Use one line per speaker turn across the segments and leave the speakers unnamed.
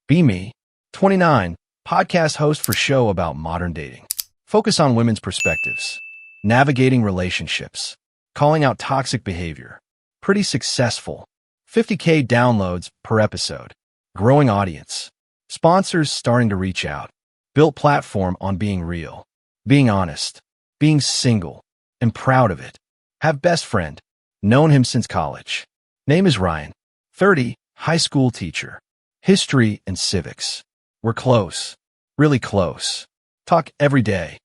Be Me, 29, podcast host for show about modern dating. Focus on women's perspectives, navigating relationships, calling out toxic behavior. Pretty successful. 50K downloads per episode. Growing audience. Sponsors starting to reach out. Built platform on being real, being honest, being single, and proud of it. Have best friend. Known him since college. Name is Ryan. 30, high school teacher. History and civics. We're close. Really close. Talk every day.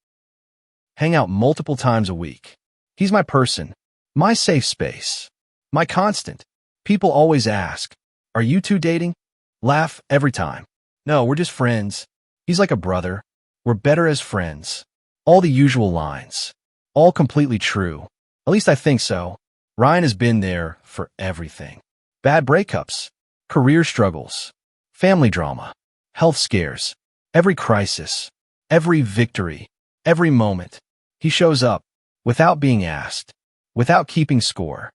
Hang out multiple times a week. He's my person. My safe space. My constant. People always ask, are you two dating? Laugh every time. No, we're just friends. He's like a brother. We're better as friends. All the usual lines. All completely true. At least I think so. Ryan has been there for everything. Bad breakups. Career struggles. Family drama. Health scares. Every crisis. Every victory. Every moment. He shows up. Without being asked. Without keeping score.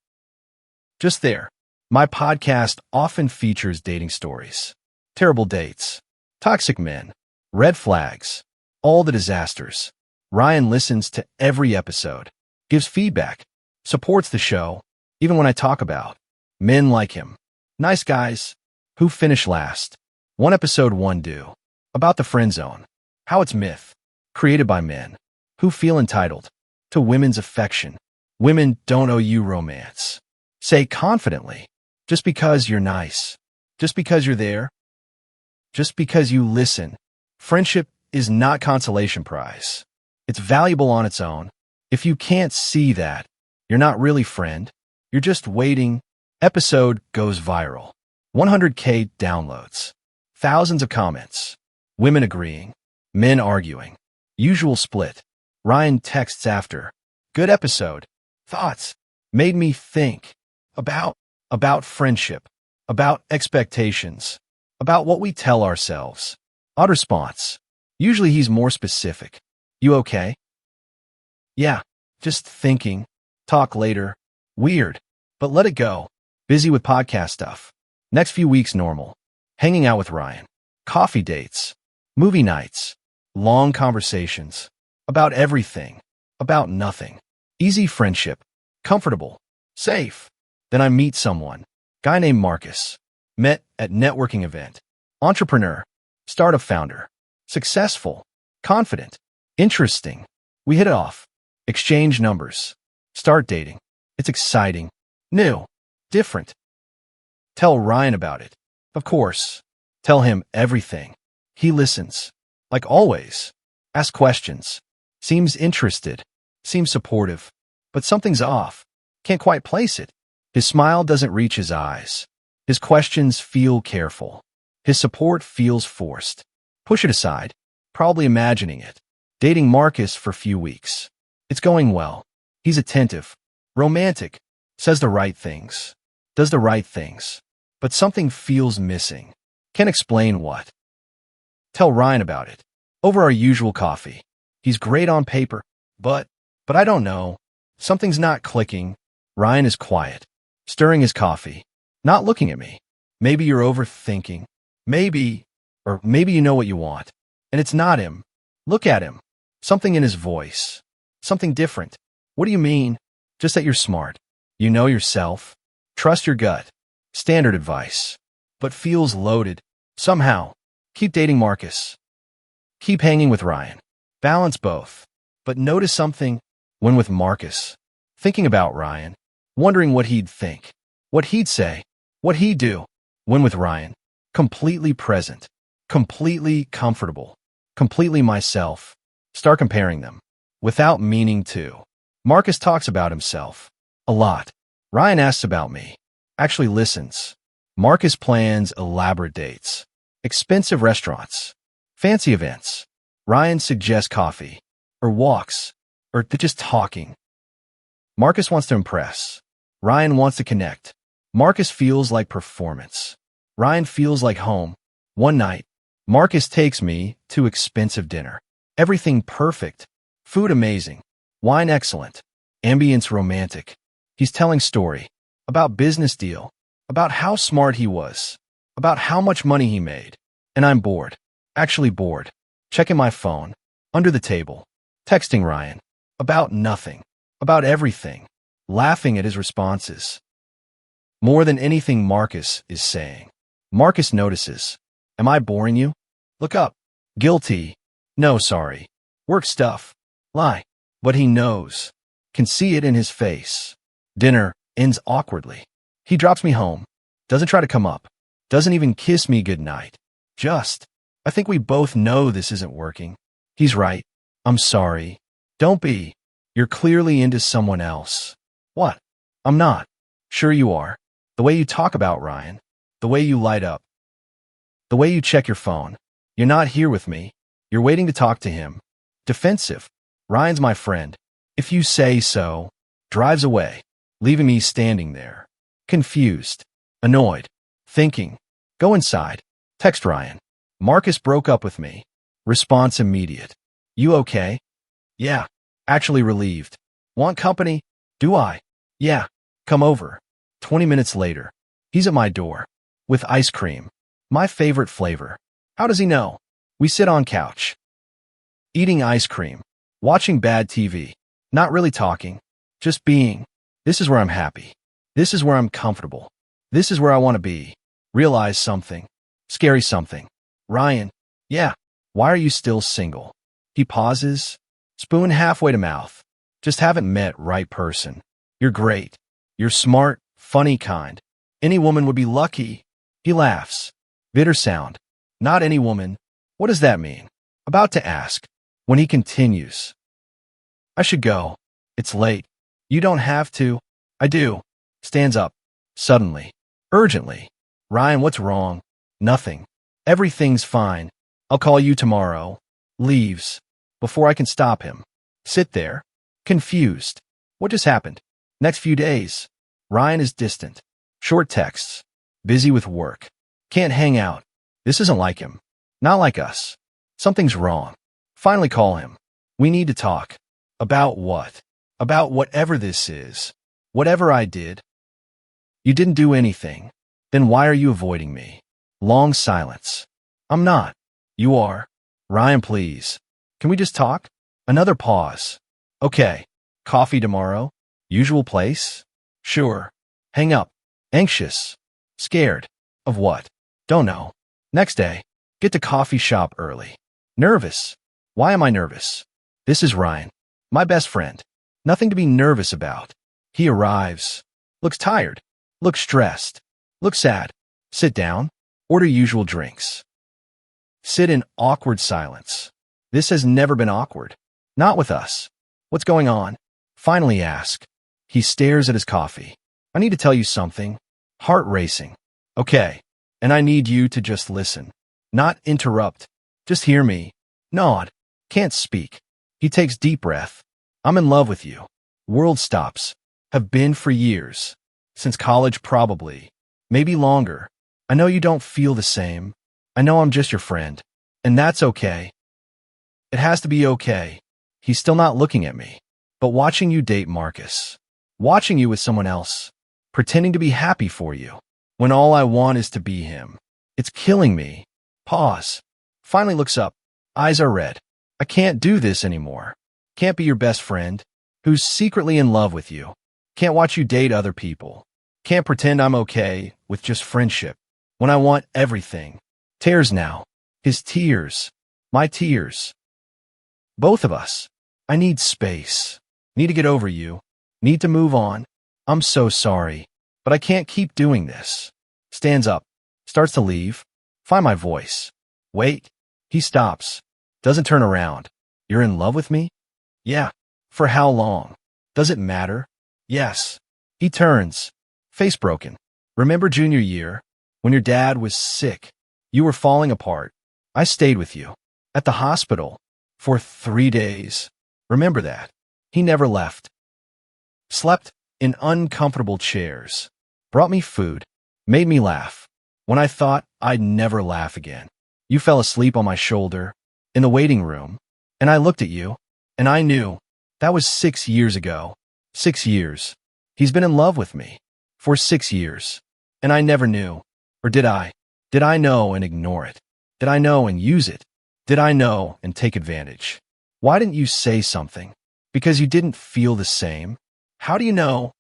Just there. My podcast often features dating stories. Terrible dates. Toxic men. Red flags. All the disasters. Ryan listens to every episode. Gives feedback. Supports the show. Even when I talk about men like him. Nice guys. Who finish last. One episode one do. About the Friendzone. How it's myth. Created by men. Who feel entitled. To women's affection. Women don't owe you romance. Say confidently. Just because you're nice. Just because you're there. Just because you listen. Friendship is not consolation prize. It's valuable on its own. If you can't see that, you're not really friend. You're just waiting. Episode goes viral. 100K downloads. Thousands of comments. Women agreeing. Men arguing. Usual split. Ryan texts after. Good episode. Thoughts. Made me think. About friendship. About expectations. About what we tell ourselves. Odd response. Usually he's more specific. You okay? Yeah. Just thinking. Talk later. Weird. But let it go. Busy with podcast stuff. Next few weeks normal. Hanging out with Ryan. Coffee dates. Movie nights. Long conversations. About everything. About nothing. Easy friendship. Comfortable. Safe. Then I meet someone. Guy named Marcus. Met at networking event. Entrepreneur. Startup founder. Successful. Confident. Interesting. We hit it off. Exchange numbers. Start dating. It's exciting. New. Different. Tell Ryan about it. Of course. Tell him everything. He listens. Like always. Ask questions. Seems interested. Seems supportive. But something's off. Can't quite place it. His smile doesn't reach his eyes. His questions feel careful. His support feels forced. Push it aside. Probably imagining it. Dating Marcus for few weeks. It's going well. He's attentive. Romantic. Says the right things. Does the right things. But something feels missing. Can't explain what. Tell Ryan about it. Over our usual coffee. He's great on paper. But I don't know. Something's not clicking. Ryan is quiet. Stirring his coffee. Not looking at me. Maybe you're overthinking. Maybe you know what you want. And it's not him. Look at him. Something in his voice. Something different. What do you mean? Just that you're smart. You know yourself. Trust your gut. Standard advice. But feels loaded. Somehow. Keep dating Marcus. Keep hanging with Ryan. Balance both. But notice something when with Marcus. Thinking about Ryan. Wondering what he'd think. What he'd say. What he'd do. When with Ryan. Completely present. Completely comfortable. Completely myself. Start comparing them. Without meaning to. Marcus talks about himself. A lot. Ryan asks about me. Actually listens. Marcus plans elaborate dates. Expensive restaurants. Fancy events. Ryan suggests coffee. Or walks. Or just talking. Marcus wants to impress. Ryan wants to connect. Marcus feels like performance. Ryan feels like home. One night, Marcus takes me to expensive dinner. Everything perfect. Food amazing. Wine excellent. Ambience romantic. He's telling story. About business deal. About how smart he was. About how much money he made. And I'm bored. Actually bored. Checking my phone. Under the table. Texting Ryan. About nothing. About everything. Laughing at his responses. More than anything Marcus is saying. Marcus notices. Am I boring you? Look up. Guilty. No, sorry. Work stuff. Lie. But he knows. Can see it in his face. Dinner ends awkwardly. He drops me home. Doesn't try to come up. Doesn't even kiss me goodnight. Just. I think we both know this isn't working. He's right. I'm sorry. Don't be. You're clearly into someone else. What? I'm not. Sure you are. The way you talk about Ryan. The way you light up. The way you check your phone. You're not here with me. You're waiting to talk to him. Defensive. Ryan's my friend. If you say so. Drives away, leaving me standing there. Confused. Annoyed. Thinking. Go inside. Text Ryan. Marcus broke up with me. Response immediate. You okay? Yeah. Actually relieved. Want company? Do I? Yeah. Come over. 20 minutes later. He's at my door. With ice cream. My favorite flavor. How does he know? We sit on couch. Eating ice cream. Watching bad TV. Not really talking. Just being. This is where I'm happy. This is where I'm comfortable. This is where I want to be. Realize something. Scary something. Ryan. Yeah. Why are you still single? He pauses. Spoon halfway to mouth. Just haven't met right person. You're great. You're smart, funny kind. Any woman would be lucky. He laughs. Bitter sound. Not any woman. What does that mean? About to ask. When he continues. I should go. It's late. You don't have to. I do. Stands up. Suddenly. Urgently. Ryan, what's wrong? Nothing. Everything's fine. I'll call you tomorrow. Leaves. Before I can stop him. Sit there. Confused. What just happened? Next few days. Ryan is distant. Short texts. Busy with work. Can't hang out. This isn't like him. Not like us. Something's wrong. Finally call him. We need to talk. About what? About whatever this is. Whatever I did. You didn't do anything. Then why are you avoiding me? Long silence. I'm not. You are. Ryan, please. Can we just talk? Another pause. Okay. Coffee tomorrow? Usual place? Sure. Hang up. Anxious. Scared. Of what? Don't know. Next day. Get to coffee shop early. Nervous. Why am I nervous? This is Ryan. My best friend. Nothing to be nervous about. He arrives. Looks tired. Looks stressed. Looks sad. Sit down. Order usual drinks. Sit in awkward silence. This has never been awkward. Not with us. What's going on? Finally ask. He stares at his coffee. I need to tell you something. Heart racing. Okay. And I need you to just listen. Not interrupt. Just hear me. Nod. Can't speak. He takes deep breath. I'm in love with you. World stops. Have been for years. Since college probably. Maybe longer. I know you don't feel the same. I know I'm just your friend. And that's okay. It has to be okay. He's still not looking at me. But watching you date Marcus. Watching you with someone else. Pretending to be happy for you. When all I want is to be him. It's killing me. Pause. Finally looks up. Eyes are red. I can't do this anymore. Can't be your best friend, who's secretly in love with you. Can't watch you date other people. Can't pretend I'm okay with just friendship. When I want everything. Tears now. His tears. My tears. Both of us. I need space. Need to get over you. Need to move on. I'm so sorry. But I can't keep doing this. Stands up. Starts to leave. Find my voice. Wait. He stops. Doesn't turn around. You're in love with me? Yeah. For how long? Does it matter? Yes. He turns. Face broken. Remember junior year? When your dad was sick. You were falling apart. I stayed with you. At the hospital. For 3 days. Remember that. He never left. Slept in uncomfortable chairs. Brought me food. Made me laugh. When I thought I'd never laugh again. You fell asleep on my shoulder. In the waiting room. And I looked at you. And I knew. That was 6 years ago. 6 years. He's been in love with me. For 6 years. And I never knew. Or did I? Did I know and ignore it? Did I know and use it? Did I know and take advantage? Why didn't you say something? Because you didn't feel the same? How do you know?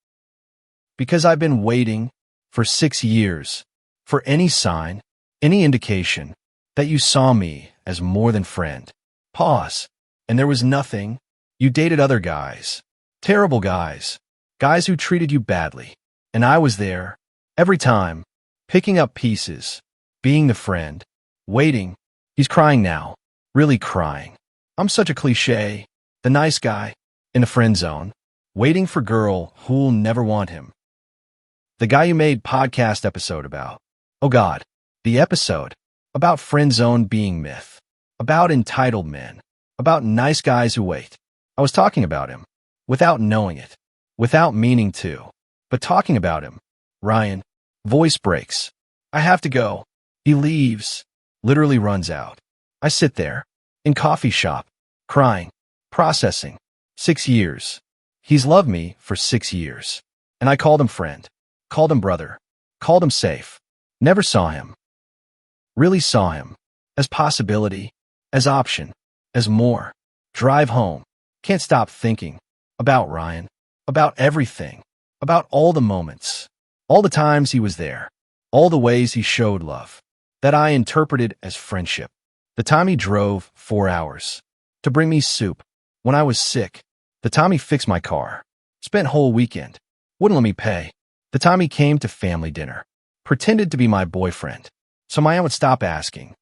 Because I've been waiting for 6 years for any sign, any indication that you saw me as more than friend. Pause. And there was nothing. You dated other guys. Terrible guys. Guys who treated you badly. And I was there. Every time. Picking up pieces. Being the friend. Waiting. He's crying now. Really crying. I'm such a cliche. The nice guy. In the friend zone. Waiting for girl who'll never want him. The guy you made podcast episode about. Oh God. The episode. About Friendzone being myth. About entitled men. About nice guys who wait. I was talking about him. Without knowing it. Without meaning to. But talking about him. Ryan. Voice breaks. I have to go. He leaves. Literally runs out. I sit there. In coffee shop. Crying. Processing. 6 years. He's loved me for 6 years. And I called him friend. Called him brother. Called him safe. Never saw him. Really saw him. As possibility. As option. As more. Drive home. Can't stop thinking. About Ryan. About everything. About all the moments. All the times he was there. All the ways he showed love. That I interpreted as friendship. The time he drove 4 hours. To bring me soup. When I was sick. The time he fixed my car. Spent whole weekend. Wouldn't let me pay. The time he came to family dinner. Pretended to be my boyfriend. So my aunt would stop asking.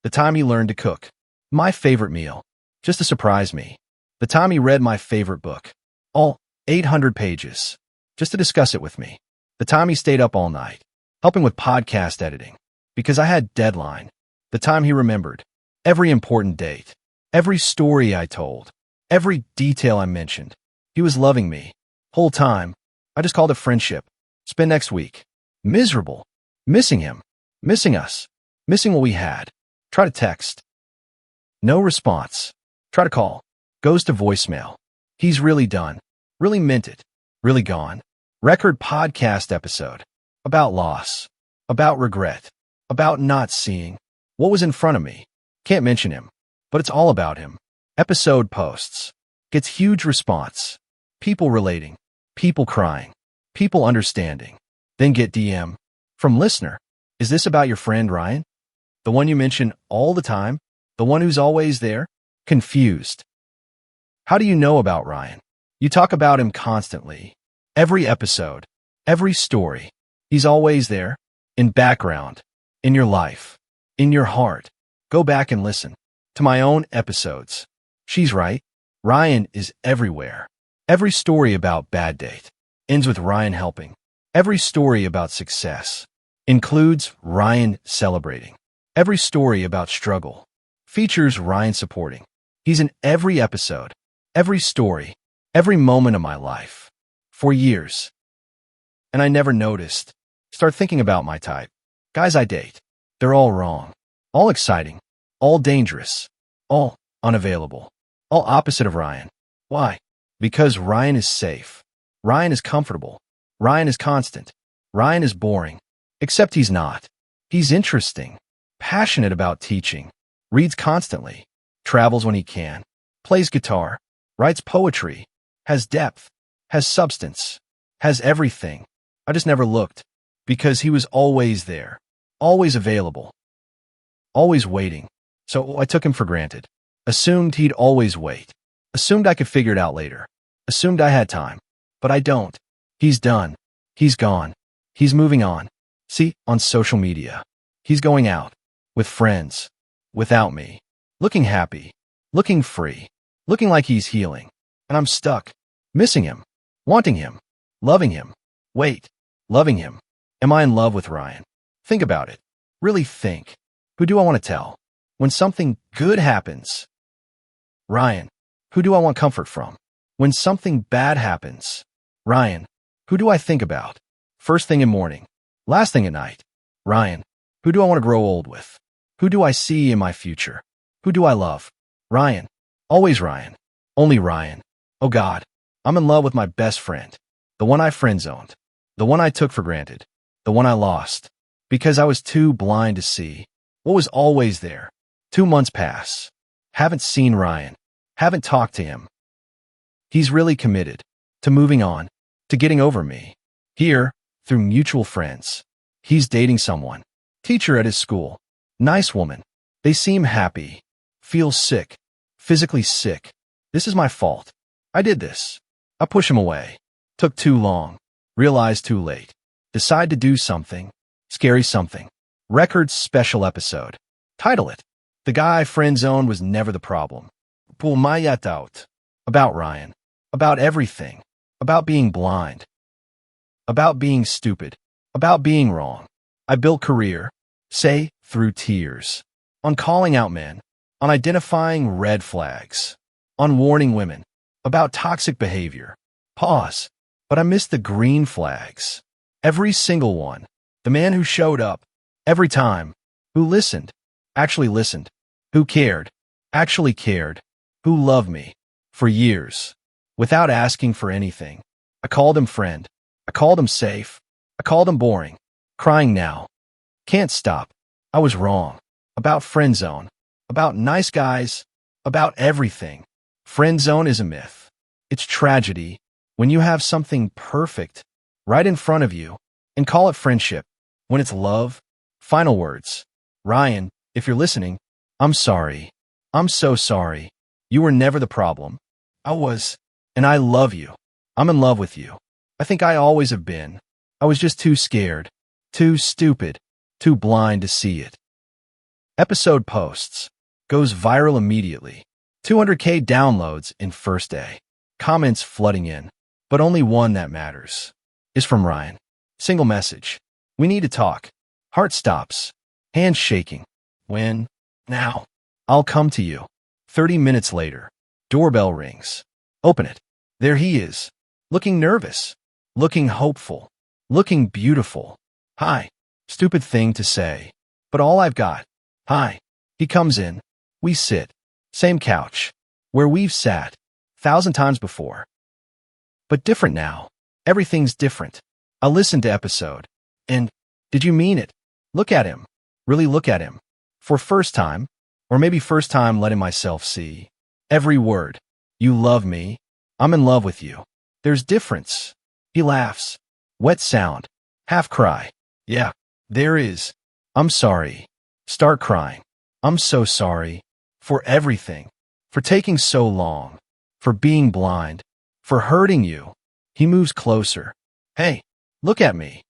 The time he learned to cook. My favorite meal. Just to surprise me. The time he read my favorite book. All 800 pages. Just to discuss it with me. The time he stayed up all night. Helping with podcast editing. Because I had deadline. The time he remembered. Every important date. Every story I told. Every detail I mentioned. He was loving me. Whole time. I just called it friendship. Spend next week. Miserable. Missing him. Missing us. Missing what we had. Try to text. No response. Try to call. Goes to voicemail. He's really done. Really meant it. Really gone. Record podcast episode. About loss. About regret. About not seeing. What was in front of me. Can't mention him. But it's all about him. Episode posts. Gets huge response. People relating. People crying. People understanding. Then get DM. From listener. Is this about your friend Ryan? The one you mention all the time? The one who's always there? Confused. How do you know about Ryan? You talk about him constantly. Every episode. Every story. He's always there. In background. In your life. In your heart. Go back and listen. To my own episodes. She's right. Ryan is everywhere. Every story about bad date. Ends with Ryan helping. Every story about success. Includes Ryan celebrating. Every story about struggle. Features Ryan supporting. He's in every episode. Every story. Every moment of my life. For years. And I never noticed. Start thinking about my type. Guys I date. They're all wrong. All exciting. All dangerous. All unavailable. All opposite of Ryan. Why? Because Ryan is safe. Ryan is comfortable. Ryan is constant. Ryan is boring. Except he's not. He's interesting. Passionate about teaching. Reads constantly. Travels when he can. Plays guitar. Writes poetry. Has depth. Has substance. Has everything. I just never looked. Because he was always there. Always available. Always waiting. So I took him for granted. Assumed he'd always wait. Assumed I could figure it out later. Assumed I had time. But I don't. He's done. He's gone. He's moving on. See, on social media. He's going out. With friends. Without me. Looking happy. Looking free. Looking like he's healing. And I'm stuck. Missing him. Wanting him. Loving him. Wait. Loving him. Am I in love with Ryan? Think about it. Really think. Who do I want to tell? When something good happens. Ryan. Who do I want comfort from? When something bad happens. Ryan. Who do I think about? First thing in morning. Last thing at night. Ryan. Who do I want to grow old with? Who do I see in my future? Who do I love? Ryan. Always Ryan. Only Ryan. Oh God. I'm in love with my best friend. The one I friend-zoned. The one I took for granted. The one I lost. Because I was too blind to see. What was always there? 2 months pass. Haven't seen Ryan. Haven't talked to him. He's really committed to moving on, to getting over me. Here, through mutual friends. He's dating someone. Teacher at his school. Nice woman. They seem happy. Feel sick. Physically sick. This is my fault. I did this. I push him away. Took too long. Realized too late. Decide to do something. Scary something. Records special episode. Title it. The guy friend-zoned was never the problem. Pull my yet out. About Ryan. About everything. About being blind. About being stupid. About being wrong. I built career. Say, through tears. On calling out men. On identifying red flags. On warning women. About toxic behavior. Pause. But I missed the green flags. Every single one. The man who showed up. Every time. Who listened. Actually listened. Who cared. Actually cared. Who loved me. For years. Without asking for anything. I called him friend. I called him safe. I called him boring. Crying now. Can't stop. I was wrong. About friendzone. About nice guys. About everything. Friendzone is a myth. It's tragedy when you have something perfect right in front of you and call it friendship. When it's love. Final words. Ryan, if you're listening, I'm sorry. I'm so sorry. You were never the problem. I was, and I love you. I'm in love with you. I think I always have been. I was just too scared, too stupid, too blind to see it. Episode posts. Goes viral immediately. 200K downloads in first day. Comments flooding in. But only one that matters. Is from Ryan. Single message. We need to talk. Heart stops. Hands shaking. When? Now. I'll come to you. 30 minutes later. Doorbell rings. Open it. There he is. Looking nervous. Looking hopeful. Looking beautiful. Hi. Stupid thing to say. But all I've got. Hi. He comes in. We sit. Same couch. Where we've sat. 1,000 times before. But different now. Everything's different. I listened to episode. And, did you mean it? Look at him. Really look at him. For first time. Or maybe first time letting myself see. Every word. You love me. I'm in love with you. There's difference. He laughs. Wet sound. Half cry. Yeah, there is. I'm sorry. Start crying. I'm so sorry. For everything. For taking so long. For being blind. For hurting you. He moves closer. Hey, look at me.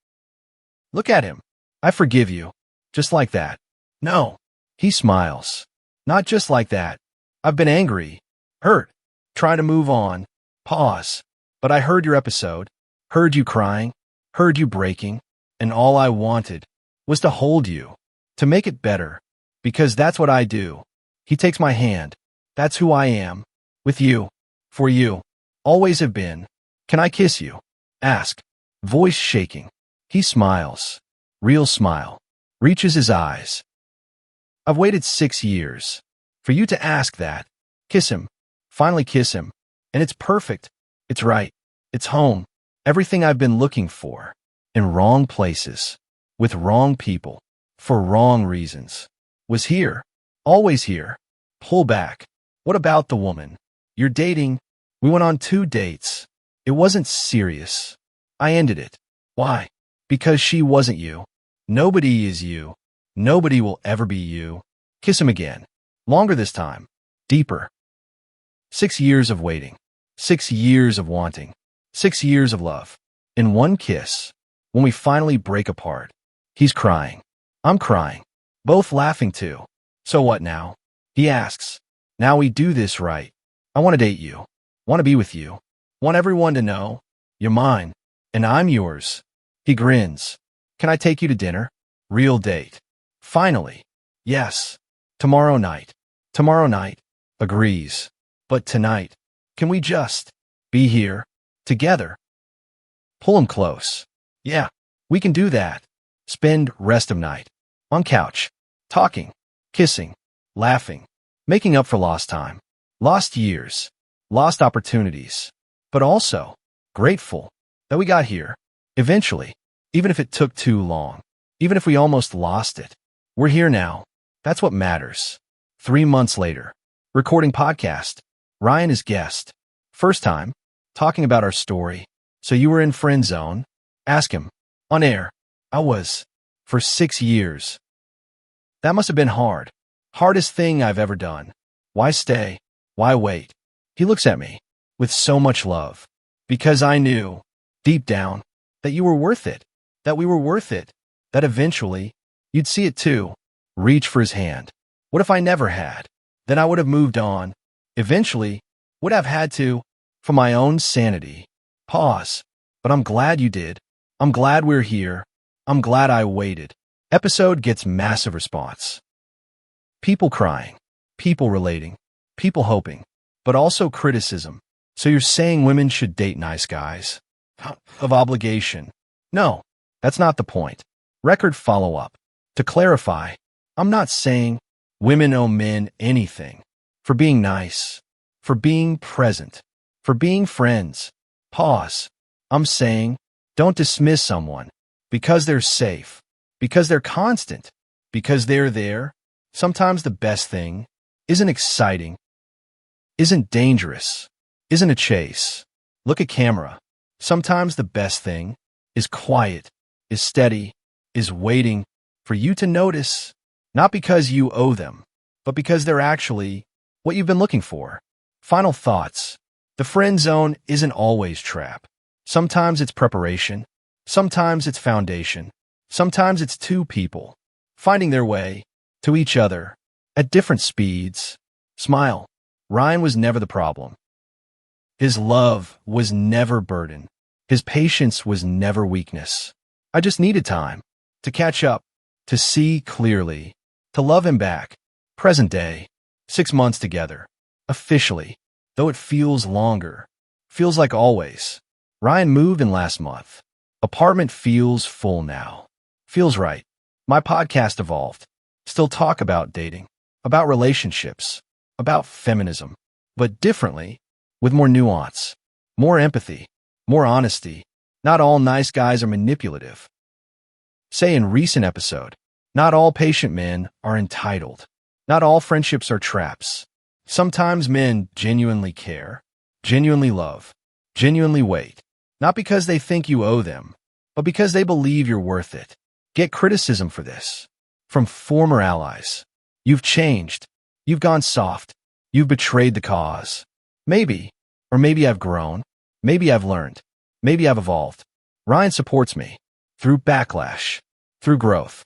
Look at him. I forgive you. Just like that. No. He smiles. Not just like that. I've been angry. Hurt. Trying to move on. Pause. But I heard your episode. Heard you crying. Heard you breaking. And all I wanted was to hold you. To make it better. Because that's what I do. He takes my hand. That's who I am. With you. For you. Always have been. Can I kiss you? Ask. Voice shaking. He smiles. Real smile. Reaches his eyes. I've waited 6 years. For you to ask that. Kiss him. Finally kiss him. And it's perfect. It's right. It's home. Everything I've been looking for. In wrong places. With wrong people. For wrong reasons. Was here. Always here. Pull back. What about the woman? You're dating. We went on 2 dates. It wasn't serious. I ended it. Why? Because she wasn't you. Nobody is you. Nobody will ever be you. Kiss him again. Longer this time. Deeper. 6 years of waiting. 6 years of wanting. 6 years of love. In one kiss. When we finally break apart. He's crying. I'm crying. Both laughing too. So what now? He asks. Now we do this right. I want to date you. Want to be with you. Want everyone to know. You're mine. And I'm yours. He grins. Can I take you to dinner? Real date. Finally. Yes. Tomorrow night. Tomorrow night. Agrees. But tonight. Can we just be here? Together. Pull him close. Yeah. We can do that. Spend rest of night. On couch. Talking. Kissing. Laughing. Making up for lost time. Lost years. Lost opportunities. But also, grateful that we got here. Eventually. Even if it took too long. Even if we almost lost it. We're here now. That's what matters. 3 months later, recording podcast. Ryan is guest. First time, talking about our story. So you were in Friendzone? Ask him. On air. I was. For 6 years. That must have been hard. Hardest thing I've ever done. Why stay? Why wait? He looks at me with so much love. Because I knew, deep down, that you were worth it. That we were worth it. That eventually, you'd see it too. Reach for his hand. What if I never had? Then I would have moved on. Eventually, would have had to, for my own sanity. Pause. But I'm glad you did. I'm glad we're here. I'm glad I waited. Episode gets massive response. People crying. People relating. People hoping. But also criticism. So you're saying women should date nice guys? Of obligation. No, that's not the point. Record follow-up. To clarify, I'm not saying women owe men anything. For being nice. For being present. For being friends. Pause. I'm saying, don't dismiss someone. Because they're safe. Because they're constant. Because they're there. Sometimes the best thing isn't exciting. Isn't dangerous. Isn't a chase. Look at camera. Sometimes the best thing is quiet. Is steady. Is waiting for you to notice. Not because you owe them. But because they're actually what you've been looking for. Final thoughts. The friend zone isn't always trap. Sometimes it's preparation. Sometimes it's foundation. Sometimes it's two people finding their way to each other at different speeds. Smile. Ryan was never the problem. His love was never burden. His patience was never weakness. I just needed time to catch up, to see clearly, to love him back. Present day. 6 months together. Officially. Though it feels longer. Feels like always. Ryan moved in last month. Apartment feels full now. Feels right. My podcast evolved. Still talk about dating. About relationships. About feminism. But differently. With more nuance. More empathy. More honesty. Not all nice guys are manipulative. Say in recent episode. Not all patient men are entitled. Not all friendships are traps. Sometimes men genuinely care. Genuinely love. Genuinely wait. Not because they think you owe them, but because they believe you're worth it. Get criticism for this. From former allies. You've changed. You've gone soft. You've betrayed the cause. Maybe, or maybe I've grown. Maybe I've learned. Maybe I've evolved. Ryan supports me. Through backlash. Through growth.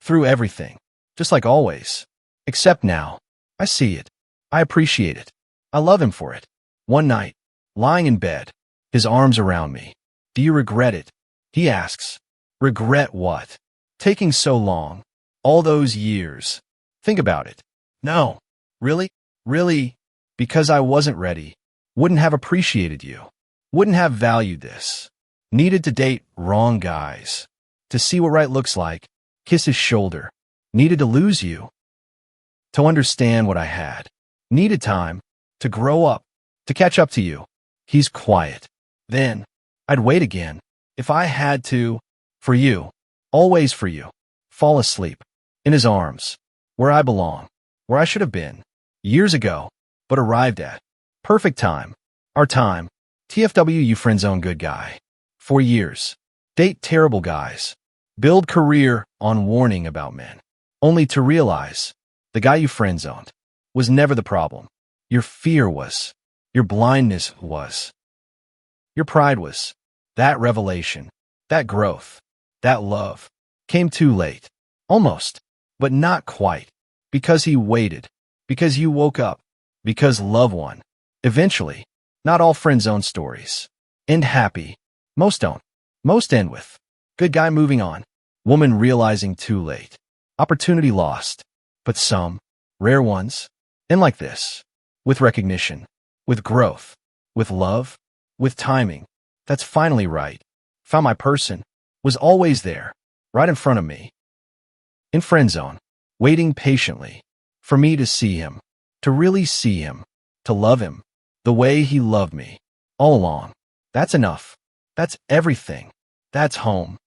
Through everything. Just like always. Except now. I see it. I appreciate it. I love him for it. One night, lying in bed, his arms around me. Do you regret it? He asks. Regret what? Taking so long. All those years. Think about it. No. Really? Really? Because I wasn't ready. Wouldn't have appreciated you. Wouldn't have valued this. Needed to date wrong guys. To see what right looks like. Kiss his shoulder. Needed to lose you. To understand what I had. Needed time. To grow up. To catch up to you. He's quiet. Then, I'd wait again. If I had to. For you. Always for you. Fall asleep. In his arms. Where I belong. Where I should have been. Years ago. But arrived at. Perfect time. Our time. TFW you friendzone good guy. 4 years. Date terrible guys. Build career on warning about men. Only to realize. The guy you friendzoned. Was never the problem. Your fear was. Your blindness was. Your pride was. That revelation. That growth. That love. Came too late. Almost. But not quite. Because he waited. Because you woke up. Because love won. Eventually. Not all friendzone stories end happy. Most don't. Most end with good guy moving on. Woman realizing too late. Opportunity lost. But some, rare ones, end like this. With recognition. With growth. With love. With timing. That's finally right. Found my person. Was always there. Right in front of me. In friendzone. Waiting patiently. For me to see him. To really see him. To love him. The way he loved me. All along. That's enough. That's everything. That's home.